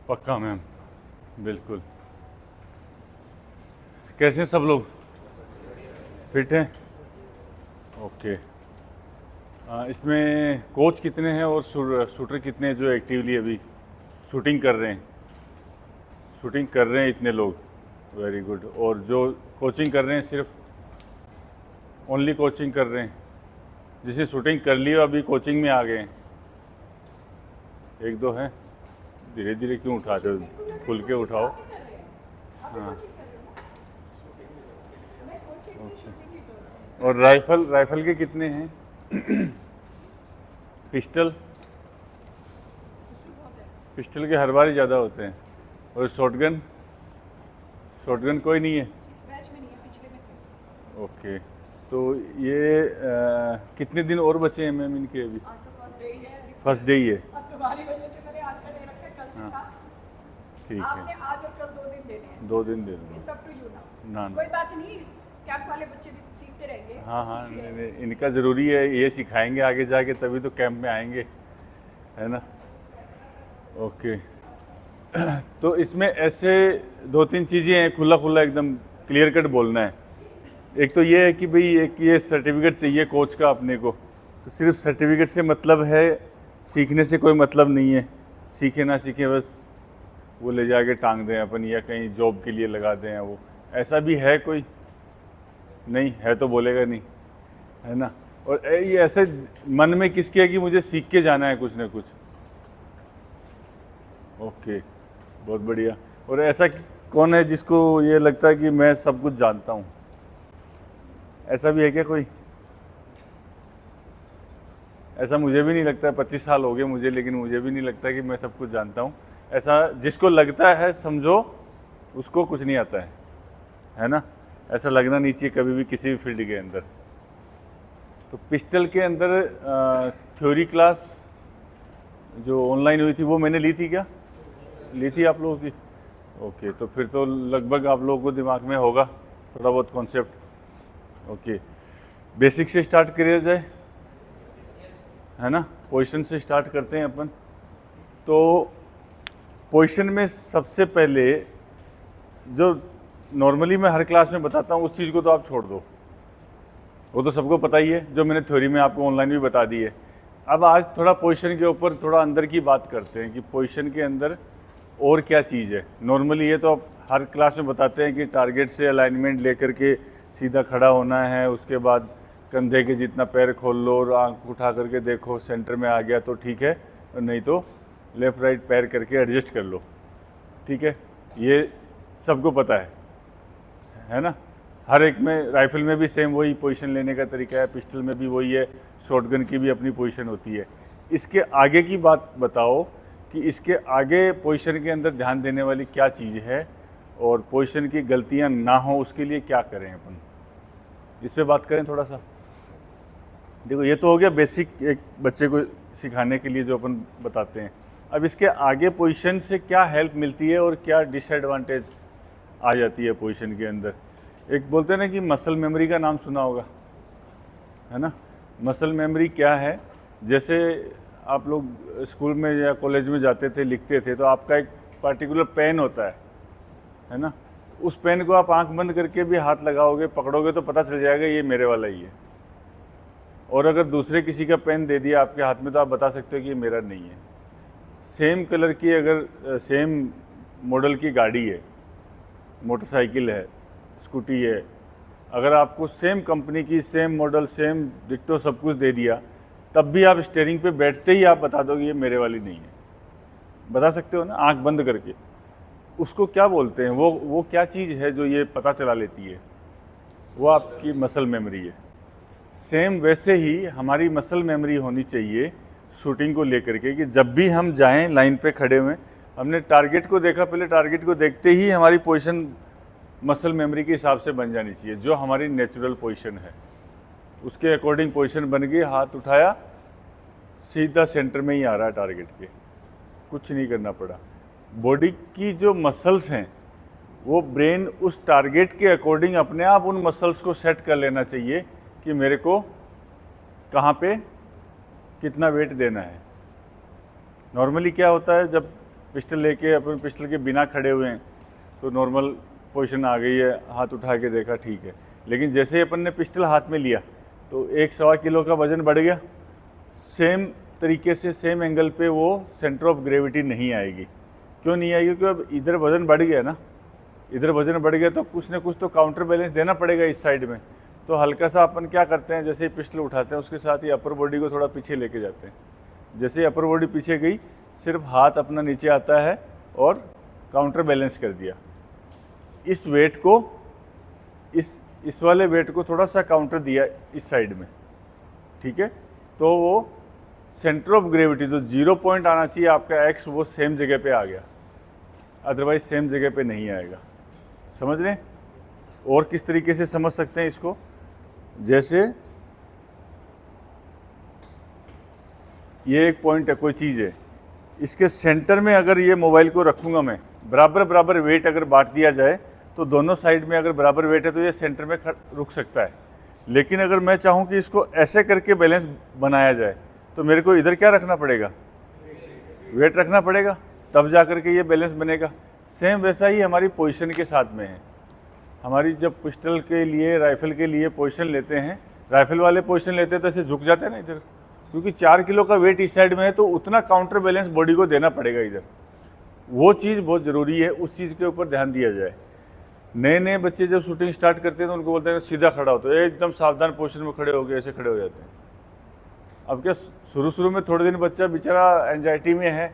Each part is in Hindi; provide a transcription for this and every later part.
पक्का मैम, बिल्कुल। कैसे हैं सब लोग? फिट हैं? ओके। इसमें कोच कितने हैं और शूटर कितने हैं जो एक्टिवली अभी शूटिंग कर रहे हैं? शूटिंग कर रहे हैं इतने लोग, वेरी गुड। और जो कोचिंग कर रहे हैं सिर्फ ओनली कोचिंग कर रहे हैं? जिसे शूटिंग कर ली अभी कोचिंग में आ गए हैं? एक दो हैं? धीरे धीरे क्यों उठाते हो, खुल के उठाओ। हाँ, और राइफल के कितने हैं? पिस्टल के हर बार ही ज़्यादा होते हैं। और शॉटगन कोई नहीं है? ओके, तो ये कितने दिन और बचे हैं मैम इनके अभी? फर्स्ट डे ही है। हाँ, ठीक है। आपने आज और कल 2 दिन देने हैं। 2 दिन दे दूँगा। It's up to you now. ना कोई बात नहीं, कैंप वाले बच्चे भी सीखते रहेंगे। हाँ, नहीं, इनका ज़रूरी है, ये सिखाएंगे आगे जाके तभी तो कैंप में आएंगे, है ना। ओके। तो इसमें ऐसे 2-3 चीज़ें हैं, खुला एकदम क्लियर कट बोलना है। एक तो ये है कि भाई एक ये सर्टिफिकेट चाहिए कोच का अपने को, तो सिर्फ सर्टिफिकेट से मतलब है, सीखने से कोई मतलब नहीं है। सीखे ना सीखे बस वो ले जाके टांग दें अपन, या कहीं जॉब के लिए लगा दें, वो ऐसा भी है कोई? नहीं है तो बोलेगा नहीं, है ना। और ये ऐसे मन में किसके है कि मुझे सीख के जाना है कुछ ना कुछ? ओके, बहुत बढ़िया। और ऐसा कौन है जिसको ये लगता है कि मैं सब कुछ जानता हूँ? ऐसा भी है क्या कोई? ऐसा मुझे भी नहीं लगता है, 25 साल हो गए मुझे, लेकिन मुझे भी नहीं लगता कि मैं सब कुछ जानता हूँ। ऐसा जिसको लगता है समझो उसको कुछ नहीं आता है ना। ऐसा लगना नहीं चाहिए कभी भी किसी भी फील्ड के अंदर। तो पिस्टल के अंदर थ्योरी क्लास जो ऑनलाइन हुई थी वो मैंने ली थी क्या? ली थी आप लोगों की? ओके, तो फिर तो लगभग आप लोगों को दिमाग में होगा थोड़ा बहुत कॉन्सेप्ट। ओके, बेसिक से स्टार्ट करिए जाए, है ना। पोजीशन से स्टार्ट करते हैं अपन। तो पोजीशन में सबसे पहले जो नॉर्मली मैं हर क्लास में बताता हूँ उस चीज़ को तो आप छोड़ दो, वो तो सबको पता ही है, जो मैंने थ्योरी में आपको ऑनलाइन भी बता दी है। अब आज थोड़ा पोजीशन के ऊपर थोड़ा अंदर की बात करते हैं कि पोजीशन के अंदर और क्या चीज़ है। नॉर्मली ये तो आप हर क्लास में बताते हैं कि टारगेट से अलाइनमेंट लेकर के सीधा खड़ा होना है, उसके बाद कंधे के जितना पैर खोल लो और आंख उठा करके देखो सेंटर में आ गया तो ठीक है, और नहीं तो लेफ़्ट राइट पैर करके एडजस्ट कर लो, ठीक है। ये सबको पता है ना। हर एक में, राइफल में भी सेम वही पोजीशन लेने का तरीका है, पिस्टल में भी वही है, शॉटगन की भी अपनी पोजीशन होती है। इसके आगे की बात बताओ कि इसके आगे पोजीशन के अंदर ध्यान देने वाली क्या चीज़ है, और पोजीशन की गलतियां ना हो उसके लिए क्या करें अपन, इस पे बात करें थोड़ा सा। देखो ये तो हो गया बेसिक, एक बच्चे को सिखाने के लिए जो अपन बताते हैं। अब इसके आगे पोजीशन से क्या हेल्प मिलती है और क्या डिसएडवांटेज आ जाती है पोजीशन के अंदर। एक बोलते हैं ना कि मसल मेमोरी का नाम सुना होगा, है ना। मसल मेमोरी क्या है? जैसे आप लोग स्कूल में या कॉलेज में जाते थे, लिखते थे, तो आपका एक पर्टिकुलर पेन होता है ना। उस पेन को आप आंख बंद करके भी हाथ लगाओगे, पकड़ोगे तो पता चल जाएगा ये मेरे वाला ही है। और अगर दूसरे किसी का पेन दे दिया आपके हाथ में तो आप बता सकते हो कि ये मेरा नहीं है। सेम कलर की, अगर सेम मॉडल की गाड़ी है, मोटरसाइकिल है, स्कूटी है, अगर आपको सेम कंपनी की, सेम मॉडल, सेम डिक्टो सब कुछ दे दिया, तब भी आप स्टीयरिंग पे बैठते ही आप बता दोगे ये मेरे वाली नहीं है। बता सकते हो ना आंख बंद करके। उसको क्या बोलते हैं? वो क्या चीज़ है जो ये पता चला लेती है? वो आपकी मसल मेमोरी है। सेम वैसे ही हमारी मसल मेमोरी होनी चाहिए शूटिंग को लेकर के, कि जब भी हम जाएं लाइन पे खड़े हुए, हमने टारगेट को देखा, पहले टारगेट को देखते ही हमारी पोजीशन मसल मेमोरी के हिसाब से बन जानी चाहिए, जो हमारी नेचुरल पोजीशन है उसके अकॉर्डिंग पोजीशन बन गई। हाथ उठाया, सीधा सेंटर में ही आ रहा है टारगेट के, कुछ नहीं करना पड़ा। बॉडी की जो मसल्स हैं वो ब्रेन उस टारगेट के अकॉर्डिंग अपने आप उन मसल्स को सेट कर लेना चाहिए कि मेरे को कहाँ पे कितना वेट देना है। नॉर्मली क्या होता है, जब पिस्टल लेके अपन पिस्टल के बिना खड़े हुए हैं तो नॉर्मल पोजीशन आ गई है, हाथ उठा के देखा ठीक है। लेकिन जैसे ही अपन ने पिस्टल हाथ में लिया तो 1-1.25 किलो का वजन बढ़ गया। सेम तरीके से सेम एंगल पे वो सेंटर ऑफ ग्रेविटी नहीं आएगी। क्यों नहीं आएगी? क्योंकि अब इधर वजन बढ़ गया ना, इधर वजन बढ़ गया तो कुछ ना कुछ तो काउंटर बैलेंस देना पड़ेगा इस साइड में। तो हल्का सा अपन क्या करते हैं, जैसे ही पिस्टल उठाते हैं उसके साथ ही अपर बॉडी को थोड़ा पीछे लेके जाते हैं। जैसे ही अपर बॉडी पीछे गई, सिर्फ हाथ अपना नीचे आता है और काउंटर बैलेंस कर दिया। इस वेट को, इस वाले वेट को थोड़ा सा काउंटर दिया इस साइड में, ठीक है। तो वो सेंटर ऑफ ग्रेविटी जो 0 पॉइंट आना चाहिए आपका एक्स, वो सेम जगह पे आ गया, अदरवाइज सेम जगह पे नहीं आएगा। समझ रहे हैं? और किस तरीके से समझ सकते हैं इसको? जैसे ये एक पॉइंट है, कोई चीज़ है, इसके सेंटर में अगर ये मोबाइल को रखूँगा मैं, बराबर बराबर वेट अगर बांट दिया जाए तो दोनों साइड में अगर बराबर वेट है तो ये सेंटर में रुक सकता है। लेकिन अगर मैं चाहूँ कि इसको ऐसे करके बैलेंस बनाया जाए तो मेरे को इधर क्या रखना पड़ेगा? वेट रखना पड़ेगा, तब जा कर के ये बैलेंस बनेगा। सेम वैसा ही हमारी पोजीशन के साथ में है। हमारी जब पिस्टल के लिए, राइफल के लिए पोजीशन लेते हैं, राइफल वाले पोजीशन लेते हैं तो ऐसे झुक जाते हैं ना इधर, क्योंकि 4 किलो का वेट इस साइड में है तो उतना काउंटर बैलेंस बॉडी को देना पड़ेगा इधर। वो चीज़ बहुत ज़रूरी है, उस चीज़ के ऊपर ध्यान दिया जाए। नए नए बच्चे जब शूटिंग स्टार्ट करते हैं तो उनको बोलते हैं सीधा खड़ा हो, तो एकदम सावधान पोजीशन में खड़े हो गए, ऐसे खड़े हो जाते हैं। अब क्या शुरू में थोड़े दिन बच्चा बेचारा एंजाइटी में है,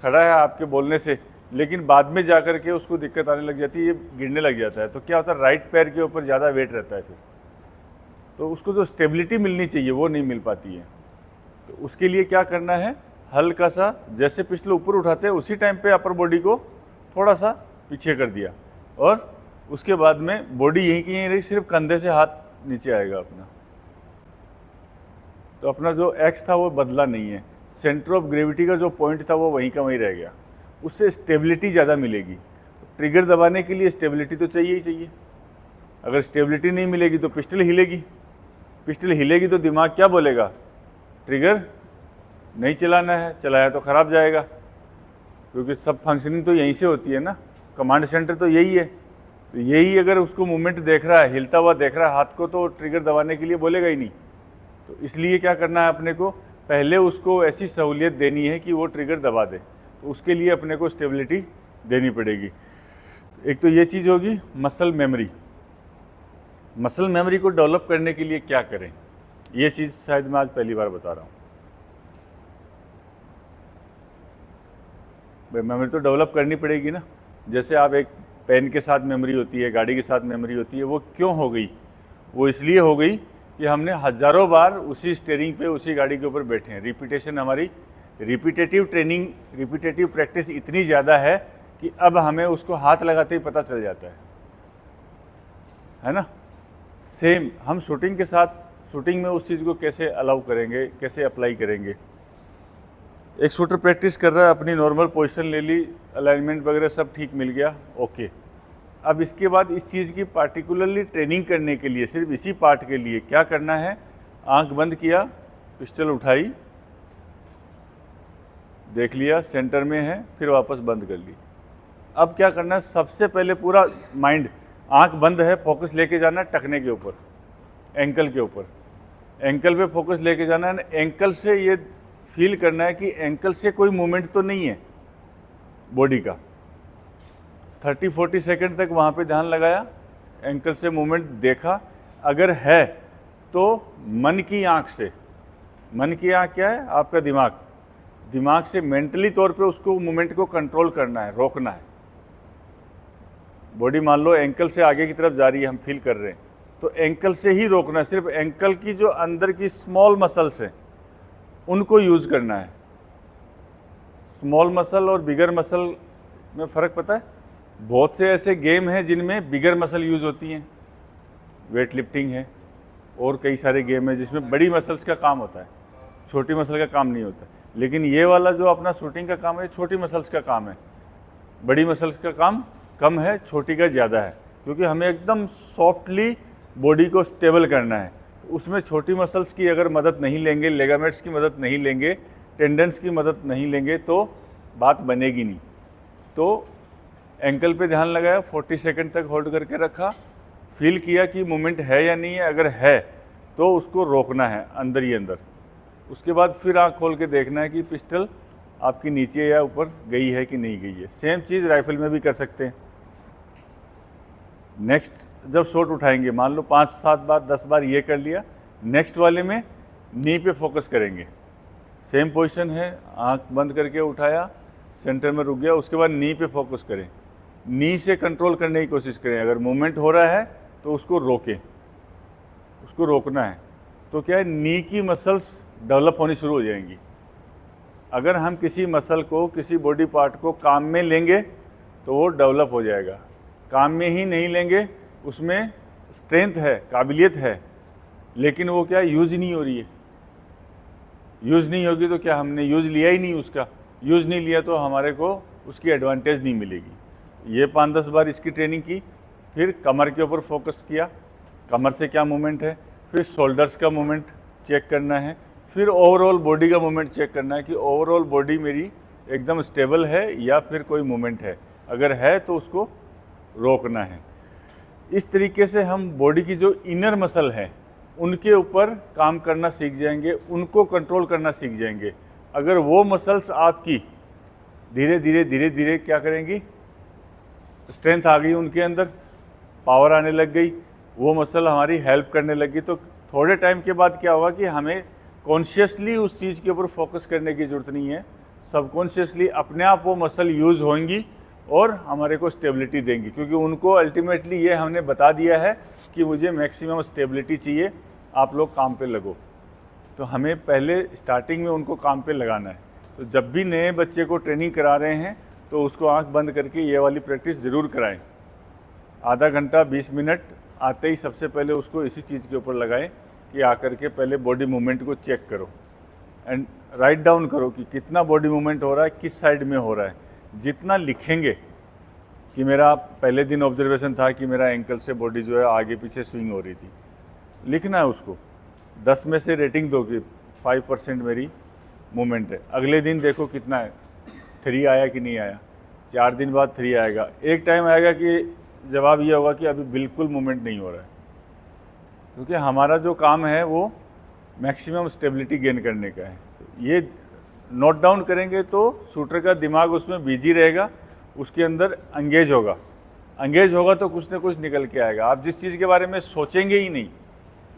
खड़ा है आपके बोलने से, लेकिन बाद में जा कर के उसको दिक्कत आने लग जाती है, ये गिरने लग जाता है। तो क्या होता है, राइट पैर के ऊपर ज़्यादा वेट रहता है फिर, तो उसको जो स्टेबिलिटी मिलनी चाहिए वो नहीं मिल पाती है। तो उसके लिए क्या करना है, हल्का सा जैसे पिस्टल ऊपर उठाते हैं उसी टाइम पे अपर बॉडी को थोड़ा सा पीछे कर दिया और उसके बाद में बॉडी यहीं की यहीं रही, सिर्फ कंधे से हाथ नीचे आएगा अपना। तो अपना जो एक्स था वो बदला नहीं है, सेंटर ऑफ ग्रेविटी का जो पॉइंट था वो वहीं का वहीं रह गया। उससे स्टेबिलिटी ज़्यादा मिलेगी। ट्रिगर दबाने के लिए स्टेबिलिटी तो चाहिए ही चाहिए। अगर स्टेबिलिटी नहीं मिलेगी तो पिस्टल हिलेगी, पिस्टल हिलेगी तो दिमाग क्या बोलेगा, ट्रिगर नहीं चलाना है, चलाया तो ख़राब जाएगा, क्योंकि सब फंक्शनिंग तो यहीं से होती है ना, कमांड सेंटर तो यही है। तो यही अगर उसको मूवमेंट देख रहा है, हिलता हुआ देख रहा है हाथ को, तो ट्रिगर दबाने के लिए बोलेगा ही नहीं। तो इसलिए क्या करना है अपने को, पहले उसको ऐसी सहूलियत देनी है कि वो ट्रिगर दबा दे। तो उसके लिए अपने को स्टेबिलिटी देनी पड़ेगी। एक तो ये चीज़ होगी मसल मेमोरी। मसल मेमोरी को डेवलप करने के लिए क्या करें, ये चीज़ शायद मैं आज पहली बार बता रहा हूँ। मेमोरी तो डेवलप करनी पड़ेगी ना। जैसे आप एक पेन के साथ मेमोरी होती है, गाड़ी के साथ मेमोरी होती है, वो क्यों हो गई? वो इसलिए हो गई कि हमने हज़ारों बार उसी स्टीयरिंग पे, उसी गाड़ी के ऊपर बैठे हैं। रिपीटेशन, हमारी रिपीटेटिव ट्रेनिंग, रिपीटेटिव प्रैक्टिस इतनी ज़्यादा है कि अब हमें उसको हाथ लगाते ही पता चल जाता है ना। सेम हम शूटिंग के साथ, शूटिंग में उस चीज़ को कैसे अलाउ करेंगे, कैसे अप्लाई करेंगे। एक शूटर प्रैक्टिस कर रहा है, अपनी नॉर्मल पोजीशन ले ली, अलाइनमेंट वगैरह सब ठीक मिल गया, ओके। अब इसके बाद इस चीज़ की पार्टिकुलरली ट्रेनिंग करने के लिए, सिर्फ इसी पार्ट के लिए क्या करना है, आंख बंद किया, पिस्टल उठाई, देख लिया सेंटर में है, फिर वापस बंद कर ली। अब क्या करना है, सबसे पहले पूरा माइंड, आंख बंद है, फोकस लेके जाना है टखने के ऊपर, एंकल के ऊपर, एंकल पे फोकस लेके जाना है। एंकल से ये फील करना है कि एंकल से कोई मूवमेंट तो नहीं है बॉडी का। 30-40 सेकंड तक वहाँ पे ध्यान लगाया, एंकल से मूवमेंट देखा, अगर है तो मन की आँख से, मन की आँख क्या है, आपका दिमाग, दिमाग से मेंटली तौर पे उसको मूवमेंट को कंट्रोल करना है, रोकना है। बॉडी मान लो एंकल से आगे की तरफ जा रही है, हम फील कर रहे हैं, तो एंकल से ही रोकना है। सिर्फ एंकल की जो अंदर की स्मॉल मसल्स हैं उनको यूज़ करना है। स्मॉल मसल और बिगर मसल में फ़र्क पता है? बहुत से ऐसे गेम हैं जिनमें बिगर मसल यूज़ होती हैं, वेट लिफ्टिंग है और कई सारे गेम हैं जिसमें बड़ी मसल्स का काम होता है, छोटी मसल का काम नहीं होता। लेकिन ये वाला जो अपना शूटिंग का काम है, छोटी मसल्स का काम है, बड़ी मसल्स का काम कम है, छोटी का ज़्यादा है, क्योंकि हमें एकदम सॉफ्टली बॉडी को स्टेबल करना है। उसमें छोटी मसल्स की अगर मदद नहीं लेंगे, लेगामेंट्स की मदद नहीं लेंगे, टेंडेंस की मदद नहीं लेंगे, तो बात बनेगी नहीं। तो एंकल पे ध्यान लगाया, 40 सेकंड तक होल्ड करके रखा, फील किया कि मूवमेंट है या नहीं है, अगर है तो उसको रोकना है अंदर ही अंदर। उसके बाद फिर आँख खोल के देखना है कि पिस्टल आपकी नीचे या ऊपर गई है कि नहीं गई है। सेम चीज़ राइफल में भी कर सकते हैं। नेक्स्ट जब शॉट उठाएंगे, मान लो 5-7 बार 10 बार ये कर लिया, नेक्स्ट वाले में नी पे फोकस करेंगे। सेम पोजीशन है, आंख बंद करके उठाया, सेंटर में रुक गया, उसके बाद नी पे फोकस करें, नी से कंट्रोल करने की कोशिश करें। अगर मूवमेंट हो रहा है तो उसको रोकें, उसको रोकना है। तो क्या है, नी की मसल्स डेवलप होनी शुरू हो जाएंगी। अगर हम किसी मसल को, किसी बॉडी पार्ट को काम में लेंगे तो वो डेवलप हो जाएगा। काम में ही नहीं लेंगे, उसमें स्ट्रेंथ है, काबिलियत है, लेकिन वो क्या यूज़ नहीं हो रही है। यूज़ नहीं होगी तो क्या, हमने यूज़ लिया ही नहीं उसका, यूज़ नहीं लिया तो हमारे को उसकी एडवांटेज नहीं मिलेगी। ये 5-10 बार इसकी ट्रेनिंग की, फिर कमर के ऊपर फोकस किया, कमर से क्या मूवमेंट है, फिर शोल्डर्स का मूवमेंट चेक करना है, फिर ओवरऑल बॉडी का मूवमेंट चेक करना है कि ओवरऑल बॉडी मेरी एकदम स्टेबल है या फिर कोई मूवमेंट है। अगर है तो उसको रोकना है। इस तरीके से हम बॉडी की जो इनर मसल है उनके ऊपर काम करना सीख जाएंगे, उनको कंट्रोल करना सीख जाएंगे। अगर वो मसल्स आपकी धीरे धीरे क्या करेंगी, स्ट्रेंथ आ गई उनके अंदर, पावर आने लग गई, वो मसल हमारी हेल्प करने लगी, तो थोड़े टाइम के बाद क्या होगा कि हमें कॉन्शियसली उस चीज़ के ऊपर फोकस करने की ज़रूरत नहीं है। सबकॉन्शियसली अपने आप वो मसल यूज़ होंगी और हमारे को स्टेबिलिटी देंगी, क्योंकि उनको अल्टीमेटली ये हमने बता दिया है कि मुझे मैक्सिमम स्टेबिलिटी चाहिए, आप लोग काम पे लगो। तो हमें पहले स्टार्टिंग में उनको काम पे लगाना है। तो जब भी नए बच्चे को ट्रेनिंग करा रहे हैं तो उसको आंख बंद करके ये वाली प्रैक्टिस ज़रूर कराएं। आधा घंटा 20 मिनट आते ही सबसे पहले उसको इसी चीज़ के ऊपर लगाएं कि आकर के पहले बॉडी मूवमेंट को चेक करो एंड राइट डाउन करो कि कितना बॉडी मूवमेंट हो रहा है, किस साइड में हो रहा है। जितना लिखेंगे कि मेरा पहले दिन ऑब्जर्वेशन था कि मेरा एंकल से बॉडी जो है आगे पीछे स्विंग हो रही थी, लिखना है उसको। 10 में से रेटिंग दो कि 5% मेरी मूवमेंट है। अगले दिन देखो कितना है, 3 आया कि नहीं आया। 4 दिन बाद 3 आएगा। एक टाइम आएगा कि जवाब ये होगा कि अभी बिल्कुल मूवमेंट नहीं हो रहा है, क्योंकि हमारा जो काम है वो मैक्सिमम स्टेबिलिटी गेन करने का है। तो ये नोट डाउन करेंगे तो शूटर का दिमाग उसमें बिजी रहेगा, उसके अंदर एंगेज होगा तो कुछ ना कुछ निकल के आएगा। आप जिस चीज़ के बारे में सोचेंगे ही नहीं,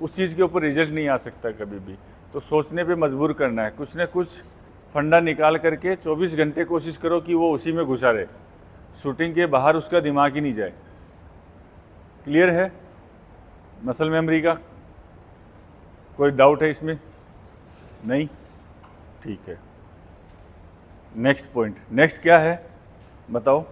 उस चीज़ के ऊपर रिजल्ट नहीं आ सकता कभी भी। तो सोचने पे मजबूर करना है, कुछ ना कुछ फंडा निकाल करके 24 घंटे कोशिश करो कि वो उसी में घुसा रहे, शूटिंग के बाहर उसका दिमाग ही नहीं जाए। क्लियर है मसल मेमोरी का? कोई डाउट है इसमें? नहीं? ठीक है। नेक्स्ट पॉइंट, नेक्स्ट क्या है बताओ?